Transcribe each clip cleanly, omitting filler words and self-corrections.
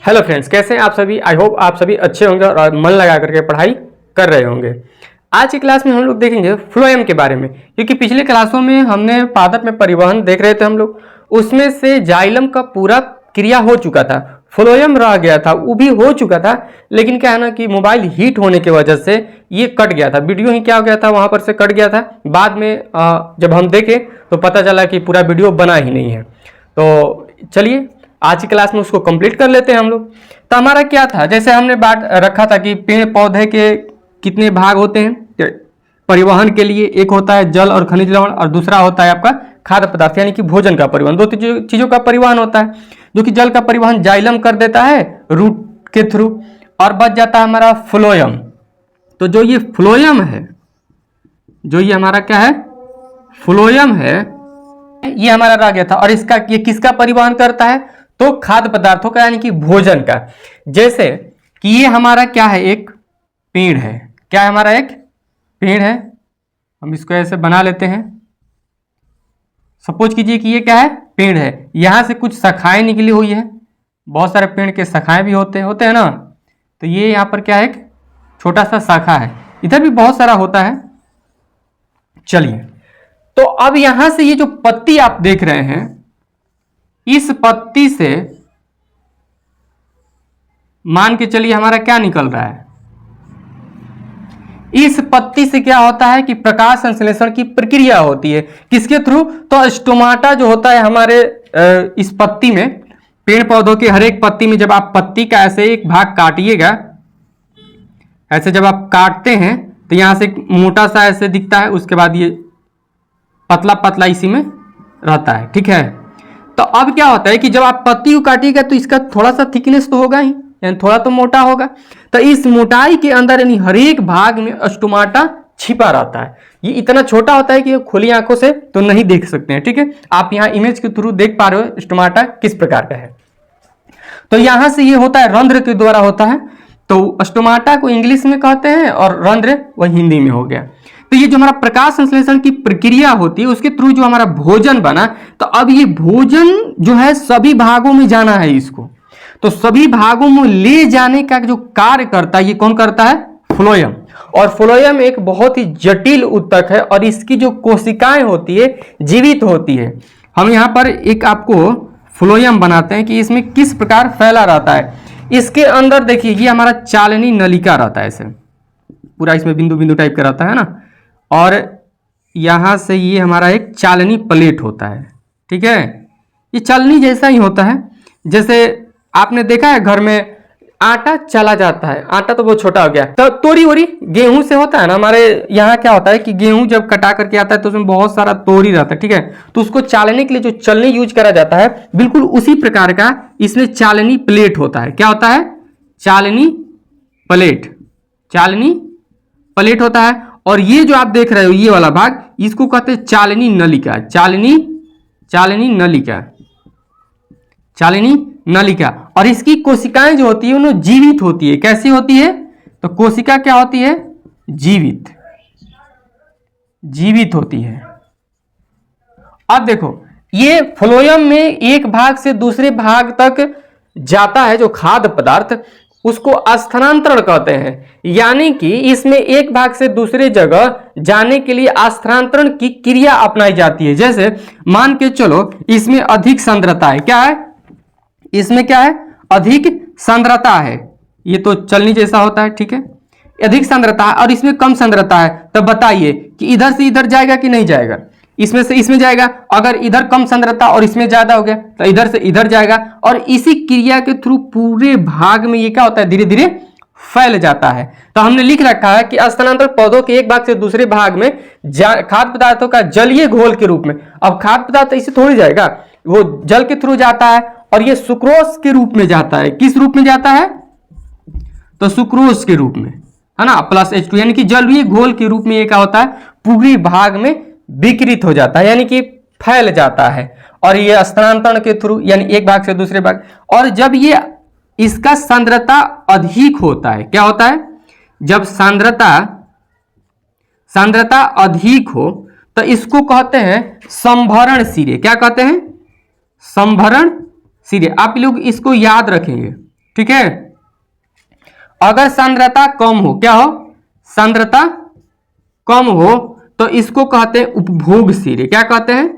Hello friends, कैसे हैं आप सभी। आई होप आप सभी अच्छे होंगे और मन लगा करके पढ़ाई कर रहे होंगे। आज की क्लास में हम लोग देखेंगे फ्लोएम के बारे में, क्योंकि पिछले क्लासों में हमने पादप में परिवहन देख रहे थे हम लोग, उसमें से जाइलम का पूरा क्रिया हो चुका था, फ्लोएम रह गया था, वो भी हो चुका था। लेकिन क्या है ना कि मोबाइल हीट होने की वजह से ये कट गया था, वीडियो ही क्या हो गया था वहाँ पर से कट गया था। बाद में जब हम देखे तो पता चला कि पूरा वीडियो बना ही नहीं है। तो चलिए आज की क्लास में उसको कंप्लीट कर लेते हैं हम लोग। तो हमारा क्या था, जैसे हमने बात रखा था कि पेड़ पौधे के कितने भाग होते हैं परिवहन के लिए। एक होता है जल और खनिज लवण, और दूसरा होता है आपका खाद्य पदार्थ यानी कि भोजन का परिवहन। दो चीजों का परिवहन होता है, जो कि जल का परिवहन जाइलम कर देता है रूट के थ्रू, और बच जाता है हमारा फ्लोएम। तो जो ये फ्लोएम है, जो ये हमारा क्या है फ्लोएम है, ये हमारा रह गया था। और इसका ये किसका परिवहन करता है, तो खाद्य पदार्थों का यानी कि भोजन का। जैसे कि ये हमारा क्या है, एक पेड़ है। क्या है हमारा, एक पेड़ है। हम इसको ऐसे बना लेते हैं। सपोज कीजिए कि ये क्या है, पेड़ है। यहां से कुछ शाखाएं निकली हुई है, बहुत सारे पेड़ के शाखाएं भी होते हैं ना। तो ये यहाँ पर क्या है, एक छोटा सा शाखा है। इधर भी बहुत सारा होता है। चलिए, तो अब यहां से ये जो पत्ती आप देख रहे हैं, इस पत्ती से मान के चलिए हमारा क्या निकल रहा है। इस पत्ती से क्या होता है कि प्रकाश संश्लेषण की प्रक्रिया होती है। किसके थ्रू, तो स्टोमाटा जो होता है हमारे इस पत्ती में, पेड़ पौधों के हर एक पत्ती में जब आप पत्ती का ऐसे एक भाग काटिएगा, ऐसे जब आप काटते हैं तो यहां से मोटा सा ऐसे दिखता है, उसके बाद ये पतला पतला इसी में रहता है। ठीक है, तो अब क्या होता है कि जब आप पत्ती को काटिएगा तो इसका थोड़ा सा थिकनेस तो होगा ही, यानी थोड़ा तो मोटा होगा। तो इस मोटाई के अंदर यानी हर एक भाग में स्टोमाटा छिपा रहता है। ये इतना छोटा होता है कि खुली आंखों से तो नहीं देख सकते हैं। ठीक है, आप यहाँ इमेज के थ्रू देख पा रहे हो स्टोमाटा किस प्रकार का है। तो यहां से ये होता है, रंध्र के द्वारा होता है। तो स्टोमाटा को इंग्लिश में कहते हैं और रंध्र वह हिंदी में हो गया। तो ये जो हमारा प्रकाश संश्लेषण की प्रक्रिया होती है, उसके थ्रू जो हमारा भोजन बना, तो अब ये भोजन जो है सभी भागों में जाना है इसको। तो सभी भागों में ले जाने का जो कार्य करता है, ये कौन करता है, फ्लोएम। और फ्लोएम एक बहुत ही जटिल ऊतक है, और इसकी जो कोशिकाएं होती है जीवित होती है। हम यहाँ पर एक आपको फ्लोएम बनाते हैं कि इसमें किस प्रकार फैला रहता है। इसके अंदर देखिए, ये हमारा चालनी नलिका रहता है, ऐसे पूरा इसमें बिंदु बिंदु टाइप का रहता है ना। और यहां से ये हमारा एक चालनी प्लेट होता है। ठीक है, ये चालनी जैसा ही होता है। जैसे आपने देखा है घर में आटा चला जाता है, आटा तो बहुत छोटा हो गया। तो तोरी वोरी गेहूं से होता है ना, हमारे यहाँ क्या होता है कि गेहूं जब कटा करके आता है तो उसमें बहुत सारा तोरी रहता है। ठीक है, तो उसको चालने के लिए जो चलनी यूज करा जाता है, बिल्कुल उसी प्रकार का इसमें चालनी प्लेट होता है। क्या होता है, चालनी प्लेट, चालनी प्लेट होता है। और ये जो आप देख रहे हो ये वाला भाग, इसको कहते हैं चालनी नलिका। चालनी नलिका, चालनी नलिका। और इसकी कोशिकाएं जो होती है उन्हें जीवित होती है। कैसी होती है, तो कोशिका क्या होती है, जीवित होती है। अब देखो, ये फ्लोएम में एक भाग से दूसरे भाग तक जाता है जो खाद्य पदार्थ, उसको स्थानांतरण कहते हैं। यानी कि इसमें एक भाग से दूसरे जगह जाने के लिए स्थानांतरण की क्रिया अपनाई जाती है। जैसे मान के चलो इसमें अधिक सांद्रता है, क्या है, इसमें क्या है, अधिक सांद्रता है। ये तो चलनी जैसा होता है। ठीक है, अधिक सांद्रता है और इसमें कम सांद्रता है। तब बताइए कि इधर से इधर जाएगा कि नहीं जाएगा, इसमें से इसमें जाएगा। अगर इधर कम सांद्रता और इसमें ज्यादा हो गया तो इधर से इधर जाएगा। और इसी क्रिया के थ्रू पूरे भाग में ये क्या होता है, धीरे धीरे फैल जाता है। तो हमने लिख रखा है कि स्थानांतरण पौधों के एक भाग से दूसरे भाग में खाद्य पदार्थों का जलीय घोल के रूप में। अब खाद्य पदार्थ इसे थोड़ी जाएगा, वो जल के थ्रू जाता है, और ये सुक्रोज के रूप में जाता है। किस रूप में जाता है, तो सुक्रोज के रूप में, है ना, प्लस H2, यानी कि जलीय घोल के रूप में ये क्या होता है, पूरे भाग में विकृत हो जाता है, यानी कि फैल जाता है। और ये स्थानांतरण के थ्रू, यानी एक भाग से दूसरे भाग। और जब ये इसका सांद्रता अधिक होता है, क्या होता है, जब सांद्रता अधिक हो तो इसको कहते हैं संभरण सिरे। क्या कहते हैं, संभरण सिरे। आप लोग इसको याद रखेंगे। ठीक है। अगर सांद्रता कम हो, क्या हो, सांद्रता कम हो, तो इसको कहते हैं उपभोग सिरे। क्या कहते हैं,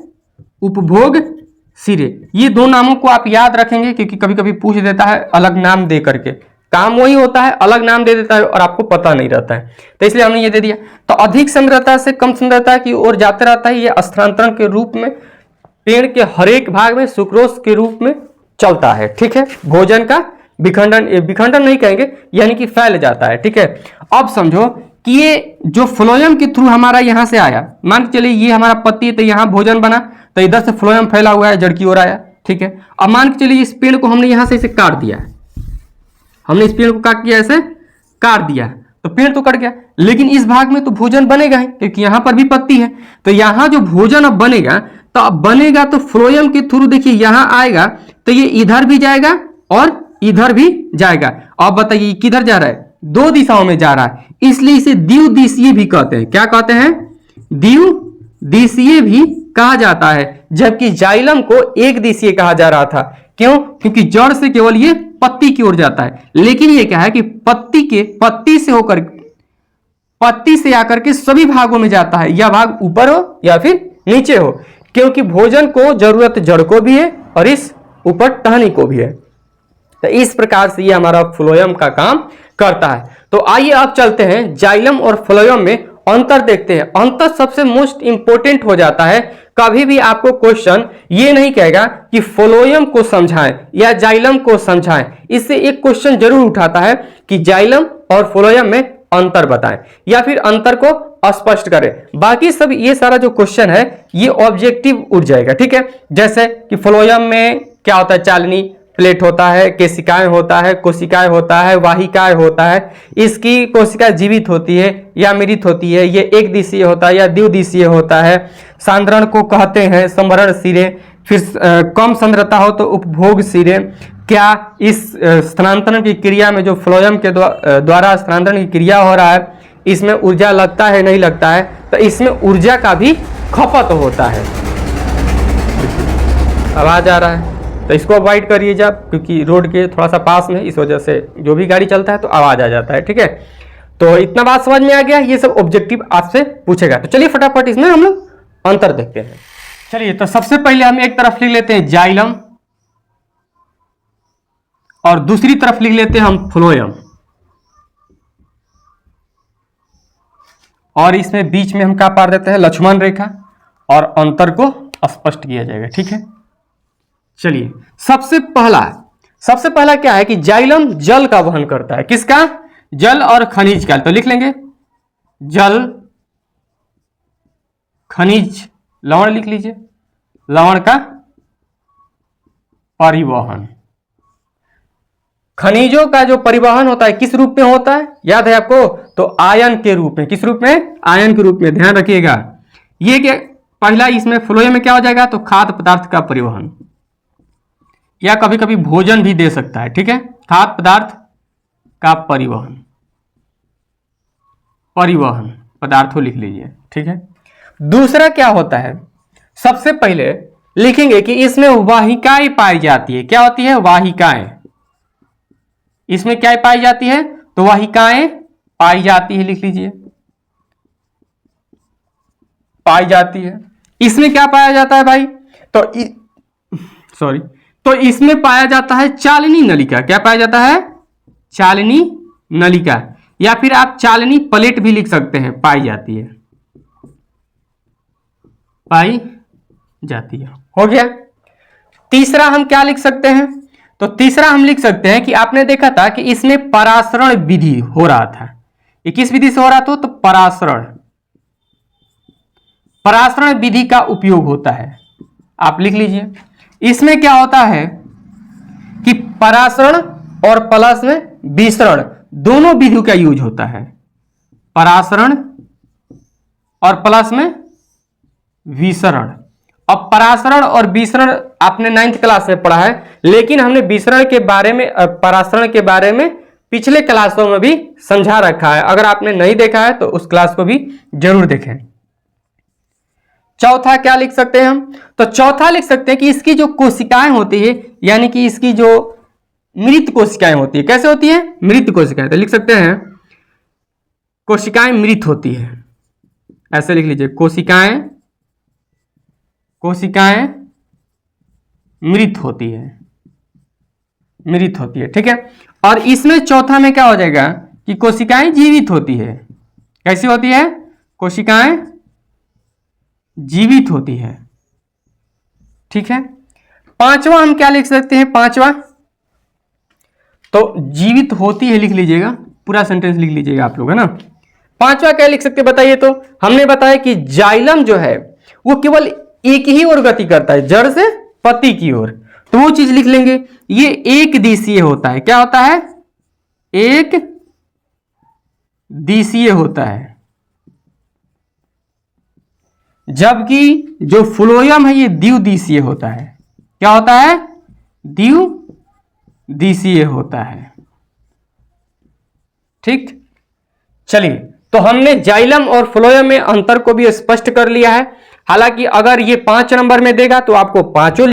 उपभोग सिरे। ये दो नामों को आप याद रखेंगे क्योंकि कभी कभी पूछ देता है अलग नाम दे करके, काम वही होता है, अलग नाम दे देता है और आपको पता नहीं रहता है, तो इसलिए हमने ये दे दिया। तो अधिक सांद्रता से कम सांद्रता की ओर जाते रहता है, ये स्थानांतरण के रूप में पेड़ के हर एक भाग में सुक्रोज के रूप में चलता है। ठीक है, भोजन का विखंडन, विखंडन नहीं कहेंगे, यानी कि फैल जाता है। ठीक है, अब समझो कि ये जो फ्लोएम के थ्रू हमारा यहां से आया, मान के चलिए ये हमारा पत्ती है, तो यहां भोजन बना, तो इधर से फ्लोएम फैला हुआ है, जड़ की ओर आया। ठीक है, अब मान के चलिए इस पेड़ को हमने यहां से इसे काट दिया है, हमने इस पेड़ को क्या किया, ऐसे काट दिया, तो पेड़ तो कट गया, लेकिन इस भाग में तो भोजन बनेगा ही क्योंकि यहां पर भी पत्ती है। तो यहां जो भोजन अब बनेगा, तो अब बनेगा तो फ्लोएम के थ्रू देखिए यहां आएगा, तो ये इधर भी जाएगा और इधर भी जाएगा। अब बताइए किधर जा रहा है, दो दिशाओं में जा रहा है, इसलिए इसे द्विदिशीय भी कहते हैं। क्या कहते हैं, द्विदिशीय भी कहा जाता है, जबकि जाइलम को एक दिशीय कहा जा रहा था। क्यों, क्योंकि जड़ से केवल ये पत्ती की ओर जाता है, लेकिन ये क्या है कि पत्ती से आकर के सभी भागों में जाता है, या भाग ऊपर हो या फिर नीचे हो, क्योंकि भोजन को जरूरत जड़ को भी है और इस ऊपर टहनी को भी है। तो इस प्रकार से ये हमारा फ्लोएम का काम करता है। तो आइए अब चलते हैं जाइलम और फ्लोएम में अंतर देखते हैं। अंतर सबसे मोस्ट इंपोर्टेंट हो जाता है। कभी भी आपको क्वेश्चन ये नहीं कहेगा कि फ्लोएम को समझाएं या जाइलम को समझाएं, इससे एक क्वेश्चन जरूर उठाता है कि जाइलम और फ्लोएम में अंतर बताएं या फिर अंतर को स्पष्ट करें। बाकी सब ये सारा जो क्वेश्चन है ये ऑब्जेक्टिव उठ जाएगा। ठीक है, जैसे कि फ्लोएम में क्या होता है, चालनी प्लेट होता है, केशिकाएं होता है, कोशिकाएं होता है, वाहिकाएं होता है, इसकी कोशिकाएं जीवित होती है या मृत होती है, ये एक दिशीय होता है या द्विदिशीय होता है। सांद्रण को कहते हैं संभरण सिरे, फिर कम सांद्रता हो तो उपभोग सिरे। क्या इस स्थानांतरण की क्रिया में जो फ्लोएम के द्वारा स्थानांतरण की क्रिया हो रहा है, इसमें ऊर्जा लगता है नहीं लगता है, तो इसमें ऊर्जा का भी खपत होता है। आवाज आ रहा है तो इसको अवॉइड करिए जब, क्योंकि रोड के थोड़ा सा पास में, इस वजह से जो भी गाड़ी चलता है तो आवाज आ जाता है। ठीक है, तो इतना बात समझ में आ गया, ये सब ऑब्जेक्टिव आपसे पूछेगा। तो चलिए फटाफट इसमें हम लोग अंतर देखते हैं। चलिए, तो सबसे पहले हम एक तरफ लिख लेते हैं जाइलम और दूसरी तरफ लिख लेते हैं हम फ्लोएम, और इसमें बीच में हम क्या पार देते हैं, लक्ष्मण रेखा, और अंतर को स्पष्ट किया जाएगा। ठीक है, चलिए सबसे पहला क्या है कि जाइलम जल का वहन करता है। किसका, जल और खनिज का। तो लिख लेंगे जल, खनिज, लवण लिख लीजिए, लवण का परिवहन। खनिजों का जो परिवहन होता है किस रूप में होता है, याद है आपको, तो आयन के रूप में। किस रूप में, आयन के रूप में, ध्यान रखिएगा। ये क्या पहला इसमें फ्लोएम में क्या हो जाएगा, तो खाद्य पदार्थ का परिवहन, या कभी कभी भोजन भी दे सकता है। ठीक है, खाद्य पदार्थ का परिवहन, पदार्थों लिख लीजिए। ठीक है, दूसरा क्या होता है, सबसे पहले लिखेंगे कि इसमें वाहिकाएं पाई जाती है। क्या होती है, वाहिकाएं। इसमें क्या पाई जाती है, तो वाहिकाएं पाई जाती है, लिख लीजिए, पाई जाती है। इसमें क्या पाया जाता है भाई, तो इसमें पाया जाता है चालनी नलिका। क्या पाया जाता है, चालनी नलिका, या फिर आप चालनी प्लेट भी लिख सकते हैं, पाई जाती है, पाई जाती है। हो गया। तीसरा हम क्या लिख सकते हैं, तो तीसरा हम लिख सकते हैं कि आपने देखा था कि इसमें परासरण विधि हो रहा था। ये किस विधि से हो रहा था, तो परासरण विधि का उपयोग होता है, आप लिख लीजिए। इसमें क्या होता है कि परासरण और प्लस में विसरण दोनों विधियों का यूज होता है। परासरण और प्लस में विसरण। अब परासरण और विसरण आपने 9th क्लास में पढ़ा है, लेकिन हमने विसरण के बारे में, परासरण के बारे में पिछले क्लासों में भी समझा रखा है। अगर आपने नहीं देखा है तो उस क्लास को भी जरूर देखें। चौथा क्या लिख सकते हैं हम, तो चौथा लिख सकते हैं कि इसकी जो कोशिकाएं होती है, यानी कि इसकी जो मृत कोशिकाएं होती है। कैसे होती है? मृत कोशिकाएं। तो लिख सकते हैं कोशिकाएं मृत होती है, ऐसे लिख लीजिए, कोशिकाएं मृत होती है, मृत होती है। ठीक है। और इसमें चौथा में क्या हो जाएगा कि कोशिकाएं जीवित होती है। कैसी होती है? कोशिकाएं जीवित होती है। ठीक है। पांचवा हम क्या लिख सकते हैं? पांचवा तो जीवित होती है लिख लीजिएगा, पूरा सेंटेंस लिख लीजिएगा आप लोग, है ना। पांचवा क्या लिख सकते हैं बताइए? तो हमने बताया कि जाइलम जो है वो केवल एक ही ओर गति करता है, जड़ से पत्ती की ओर। तो वो चीज लिख लेंगे, ये एक दिशीय होता है। क्या होता है? एक दिशीय होता है। जबकि जो फ्लोएम है ये द्विदिशीय होता है। क्या होता है? द्विदिशीय होता है। ठीक। चलिए, तो हमने जाइलम और फ्लोएम में अंतर को भी स्पष्ट कर लिया है। हालांकि अगर ये 5 नंबर में देगा तो आपको पांचों